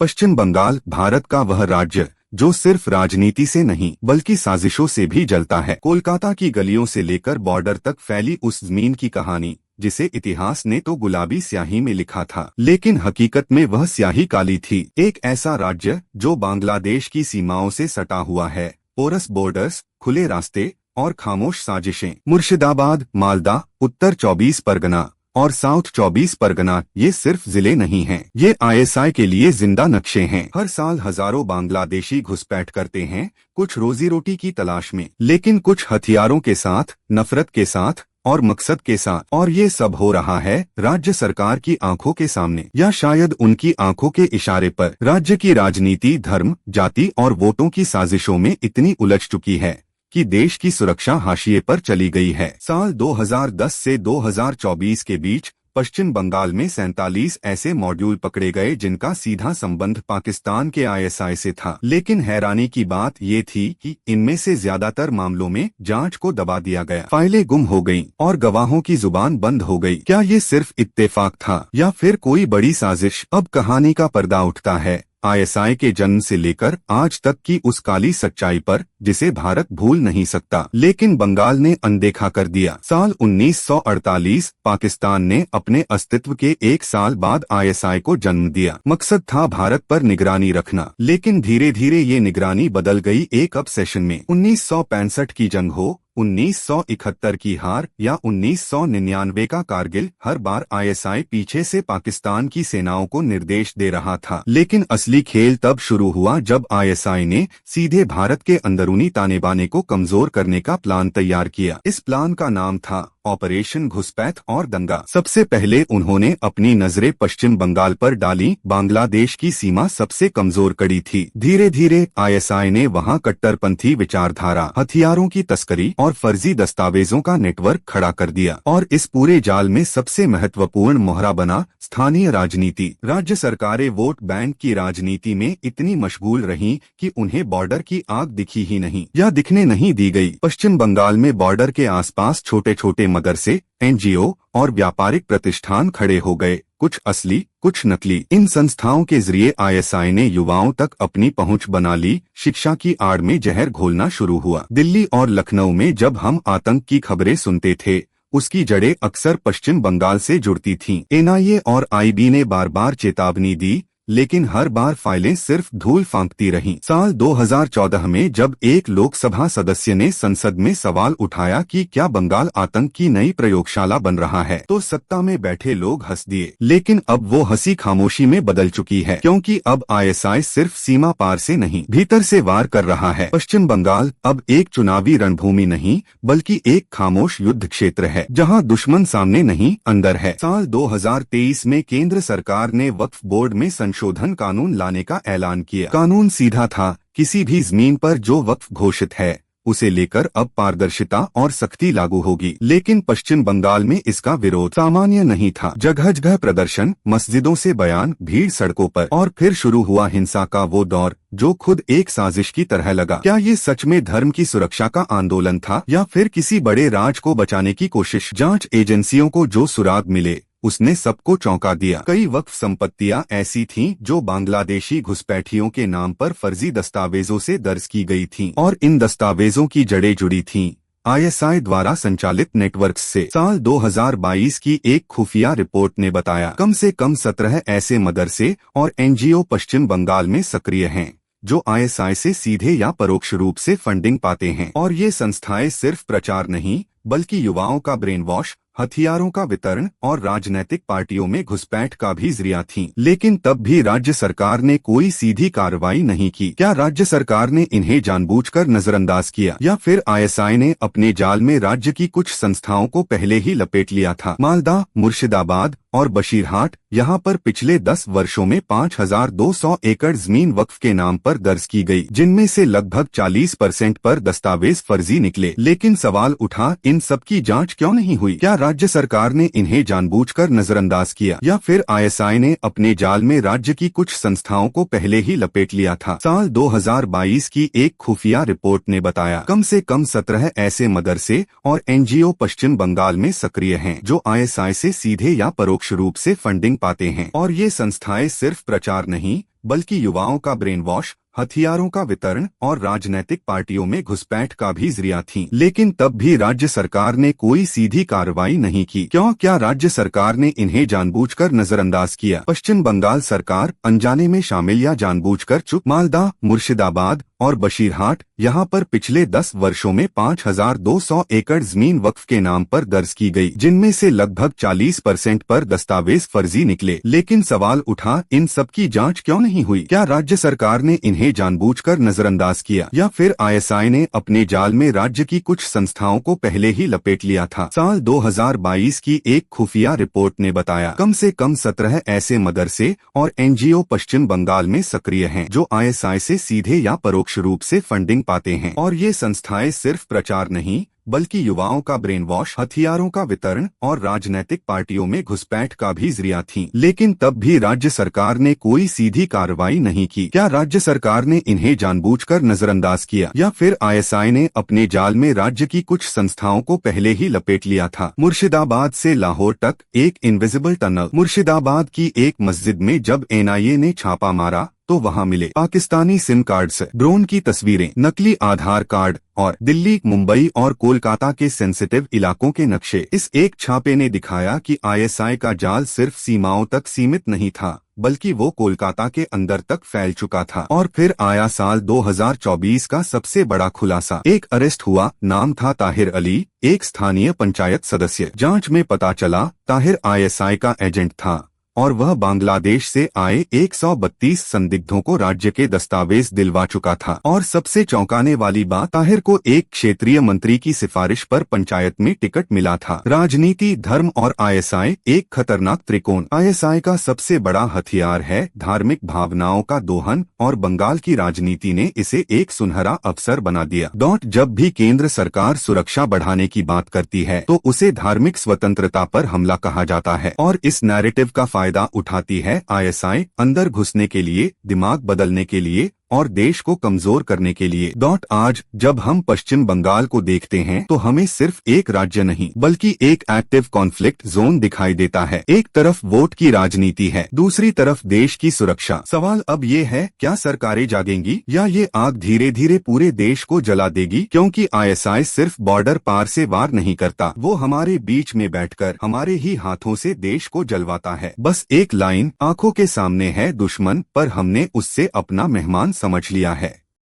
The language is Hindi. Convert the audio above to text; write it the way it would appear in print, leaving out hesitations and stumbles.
पश्चिम बंगाल भारत का वह राज्य जो सिर्फ राजनीति से नहीं बल्कि साजिशों से भी जलता है। कोलकाता की गलियों से लेकर बॉर्डर तक फैली उस जमीन की कहानी जिसे इतिहास ने तो गुलाबी स्याही में लिखा था, लेकिन हकीकत में वह स्याही काली थी। एक ऐसा राज्य जो बांग्लादेश की सीमाओं से सटा हुआ है। पोरस बॉर्डर्स, खुले रास्ते और खामोश साजिशें। मुर्शिदाबाद, मालदा, उत्तर 24 परगना और साउथ 24 परगना ये सिर्फ जिले नहीं हैं, ये आईएसआई के लिए जिंदा नक्शे हैं। हर साल हजारों बांग्लादेशी घुसपैठ करते हैं, कुछ रोजी रोटी की तलाश में, लेकिन कुछ हथियारों के साथ, नफरत के साथ और मकसद के साथ। और ये सब हो रहा है राज्य सरकार की आंखों के सामने, या शायद उनकी आंखों के इशारे पर। राज्य की राजनीति धर्म, जाति और वोटों की साजिशों में इतनी उलझ चुकी है कि देश की सुरक्षा हाशिए पर चली गई है। साल 2010 से 2024 के बीच पश्चिम बंगाल में 47 ऐसे मॉड्यूल पकड़े गए जिनका सीधा संबंध पाकिस्तान के आईएसआई से था। लेकिन हैरानी की बात ये थी कि इनमें से ज्यादातर मामलों में जांच को दबा दिया गया, फाइलें गुम हो गईं और गवाहों की जुबान बंद हो गई। क्या ये सिर्फ इत्तेफाक था या फिर कोई बड़ी साजिश? अब कहानी का पर्दा उठता है आईएसआई के जन्म से लेकर आज तक की उस काली सच्चाई पर जिसे भारत भूल नहीं सकता, लेकिन बंगाल ने अनदेखा कर दिया। साल 1948 पाकिस्तान ने अपने अस्तित्व के एक साल बाद आईएसआई को जन्म दिया। मकसद था भारत पर निगरानी रखना, लेकिन धीरे धीरे ये निगरानी बदल गई एक ऑब्सेशन में। 1965 की जंग हो, 1971 की हार या 1999 का कारगिल, हर बार आईएसआई पीछे से पाकिस्तान की सेनाओं को निर्देश दे रहा था। लेकिन असली खेल तब शुरू हुआ जब आईएसआई ने सीधे भारत के अंदरूनी ताने बाने को कमजोर करने का प्लान तैयार किया। इस प्लान का नाम था ऑपरेशन घुसपैठ और दंगा। सबसे पहले उन्होंने अपनी नजरें पश्चिम बंगाल पर डाली। बांग्लादेश की सीमा सबसे कमजोर कड़ी थी। धीरे धीरे आईएसआई ने वहां कट्टरपंथी विचारधारा, हथियारों की तस्करी और फर्जी दस्तावेजों का नेटवर्क खड़ा कर दिया। और इस पूरे जाल में सबसे महत्वपूर्ण मोहरा बना स्थानीय राजनीति। राज्य सरकारें वोट बैंक की राजनीति में इतनी मशगूल रहीं कि उन्हें बॉर्डर की आग दिखी ही नहीं या दिखने नहीं दी गई। पश्चिम बंगाल में बॉर्डर के आसपास छोटे छोटे मदरसे, एनजीओ और व्यापारिक प्रतिष्ठान खड़े हो गए, कुछ असली कुछ नकली। इन संस्थाओं के जरिए आईएसआई ने युवाओं तक अपनी पहुंच बना ली। शिक्षा की आड़ में जहर घोलना शुरू हुआ। दिल्ली और लखनऊ में जब हम आतंक की खबरें सुनते थे, उसकी जड़ें अक्सर पश्चिम बंगाल से जुड़ती थीं। एनआईए और आईबी ने बार बार चेतावनी दी, लेकिन हर बार फाइलें सिर्फ धूल फांकती रहीं। साल 2014 में जब एक लोकसभा सदस्य ने संसद में सवाल उठाया कि क्या बंगाल आतंक की नई प्रयोगशाला बन रहा है, तो सत्ता में बैठे लोग हंस दिए। लेकिन अब वो हंसी खामोशी में बदल चुकी है, क्योंकि अब आईएसआई सिर्फ सीमा पार से नहीं, भीतर से वार कर रहा है। पश्चिम बंगाल अब एक चुनावी रणभूमि नहीं, बल्कि एक खामोश युद्ध क्षेत्र है, जहां दुश्मन सामने नहीं अंदर है। साल 2023 में केंद्र सरकार ने वक्फ बोर्ड में संशोधन कानून लाने का ऐलान किया। कानून सीधा था, किसी भी जमीन पर जो वक्फ घोषित है उसे लेकर अब पारदर्शिता और सख्ती लागू होगी। लेकिन पश्चिम बंगाल में इसका विरोध सामान्य नहीं था। जगह जगह प्रदर्शन, मस्जिदों से बयान, भीड़ सड़कों पर, और फिर शुरू हुआ हिंसा का वो दौर जो खुद एक साजिश की तरह लगा। क्या ये सच में धर्म की सुरक्षा का आंदोलन था या फिर किसी बड़े राज को बचाने की कोशिश? जांच एजेंसियों को जो सुराग मिले उसने सबको चौंका दिया। कई वक्फ संपत्तियां ऐसी थीं जो बांग्लादेशी घुसपैठियों के नाम पर फर्जी दस्तावेजों से दर्ज की गई थीं, और इन दस्तावेजों की जड़ें जुड़ी थीं आईएसआई द्वारा संचालित नेटवर्क्स से। साल 2022 की एक खुफिया रिपोर्ट ने बताया कम से कम 17 ऐसे मदरसे और एनजीओ पश्चिम बंगाल में सक्रिय हैं जो आईएसआई से सीधे या परोक्ष रूप से फंडिंग पाते हैं। और ये संस्थाएं सिर्फ प्रचार नहीं, बल्कि युवाओं का ब्रेन वॉश, हथियारों का वितरण और राजनीतिक पार्टियों में घुसपैठ का भी जरिया थीं। लेकिन तब भी राज्य सरकार ने कोई सीधी कार्रवाई नहीं की। क्या राज्य सरकार ने इन्हें जानबूझकर नजरअंदाज किया, या फिर आईएसआई ने अपने जाल में राज्य की कुछ संस्थाओं को पहले ही लपेट लिया था? मालदा, मुर्शिदाबाद और बशीरहाट, यहाँ पर पिछले 10 वर्षों में 5200 एकड़ जमीन वक्फ के नाम पर दर्ज की गई, जिनमें से लगभग 40% पर दस्तावेज फर्जी निकले। लेकिन सवाल उठा, इन सब की जांच क्यों नहीं हुई? क्या राज्य सरकार ने इन्हें जानबूझकर नजरअंदाज किया, या फिर आईएसआई ने अपने जाल में राज्य की कुछ संस्थाओं को पहले ही लपेट लिया था? साल 2022 की एक खुफिया रिपोर्ट ने बताया कम से कम 17 ऐसे मदरसे और एनजीओ पश्चिम बंगाल में सक्रिय हैं जो आईएसआई से सीधे या परोक्ष रूप से फंडिंग पाते हैं। और ये संस्थाएं सिर्फ प्रचार नहीं, बल्कि युवाओं का ब्रेन वॉश, हथियारों का वितरण और राजनीतिक पार्टियों में घुसपैठ का भी जरिया थी। लेकिन तब भी राज्य सरकार ने कोई सीधी कार्रवाई नहीं की। क्यों? क्या राज्य सरकार ने इन्हें जानबूझकर नजरअंदाज किया? पश्चिम बंगाल सरकार अनजाने में शामिल या जानबूझकर चुप? मालदा, मुर्शिदाबाद और बशीरहाट यहाँ पर पिछले 10 वर्षों में 5200 एकड़ जमीन वक्फ के नाम पर दर्ज की गई, जिनमें से लगभग 40% पर दस्तावेज फर्जी निकले। लेकिन सवाल उठा, इन सब की जांच क्यों नहीं हुई? क्या राज्य सरकार ने इन्हें जानबूझकर नजरअंदाज किया या फिर आईएसआई ने अपने जाल में राज्य की कुछ संस्थाओं को पहले ही लपेट लिया था? साल 2022 की एक खुफिया रिपोर्ट ने बताया कम से कम 17 ऐसे मदरसे और एनजीओ पश्चिम बंगाल में सक्रिय हैं जो आईएसआई से सीधे या परोक्ष रूप से फंडिंग पाते हैं। और ये संस्थाएं सिर्फ प्रचार नहीं बल्कि युवाओं का ब्रेन वॉश, हथियारों का वितरण और राजनीतिक पार्टियों में घुसपैठ का भी जरिया थी। लेकिन तब भी राज्य सरकार ने कोई सीधी कार्रवाई नहीं की। क्या राज्य सरकार ने इन्हें जानबूझकर नजरअंदाज किया या फिर आईएसआई ने अपने जाल में राज्य की कुछ संस्थाओं को पहले ही लपेट लिया था? मुर्शिदाबाद से लाहौर तक एक इनविजिबल टनल। मुर्शिदाबाद की एक मस्जिद में जब एनआईए ने छापा मारा तो वहां मिले पाकिस्तानी सिम कार्ड से ड्रोन की तस्वीरें, नकली आधार कार्ड और दिल्ली, मुंबई और कोलकाता के सेंसिटिव इलाकों के नक्शे। इस एक छापे ने दिखाया कि आईएसआई का जाल सिर्फ सीमाओं तक सीमित नहीं था बल्कि वो कोलकाता के अंदर तक फैल चुका था। और फिर आया साल 2024 का सबसे बड़ा खुलासा। एक अरेस्ट हुआ, नाम था ताहिर अली, एक स्थानीय पंचायत सदस्य। जांच में पता चला ताहिर आईएसआई का एजेंट था और वह बांग्लादेश से आए 132 संदिग्धों को राज्य के दस्तावेज दिलवा चुका था। और सबसे चौंकाने वाली बात, ताहिर को एक क्षेत्रीय मंत्री की सिफारिश पर पंचायत में टिकट मिला था। राजनीति, धर्म और आईएसआई एक खतरनाक त्रिकोण। आईएसआई का सबसे बड़ा हथियार है धार्मिक भावनाओं का दोहन और बंगाल की राजनीति ने इसे एक सुनहरा अवसर बना दिया। जब भी केंद्र सरकार सुरक्षा बढ़ाने की बात करती है तो उसे धार्मिक स्वतंत्रता पर हमला कहा जाता है और इस नैरेटिव का फायदा उठाती है आईएसआई, अंदर घुसने के लिए, दिमाग बदलने के लिए और देश को कमजोर करने के लिए। आज जब हम पश्चिम बंगाल को देखते हैं तो हमें सिर्फ एक राज्य नहीं बल्कि एक एक्टिव कॉन्फ्लिक्ट जोन दिखाई देता है। एक तरफ वोट की राजनीति है, दूसरी तरफ देश की सुरक्षा। सवाल अब ये है, क्या सरकारें जागेंगी या ये आग धीरे धीरे पूरे देश को जला देगी? क्योंकि आईएसआई सिर्फ बॉर्डर पार से वार नहीं करता, वो हमारे बीच में बैठकर हमारे ही हाथों से देश को जलवाता है। बस एक लाइन, आंखों के सामने है दुश्मन पर हमने उससे अपना मेहमान समझ लिया है।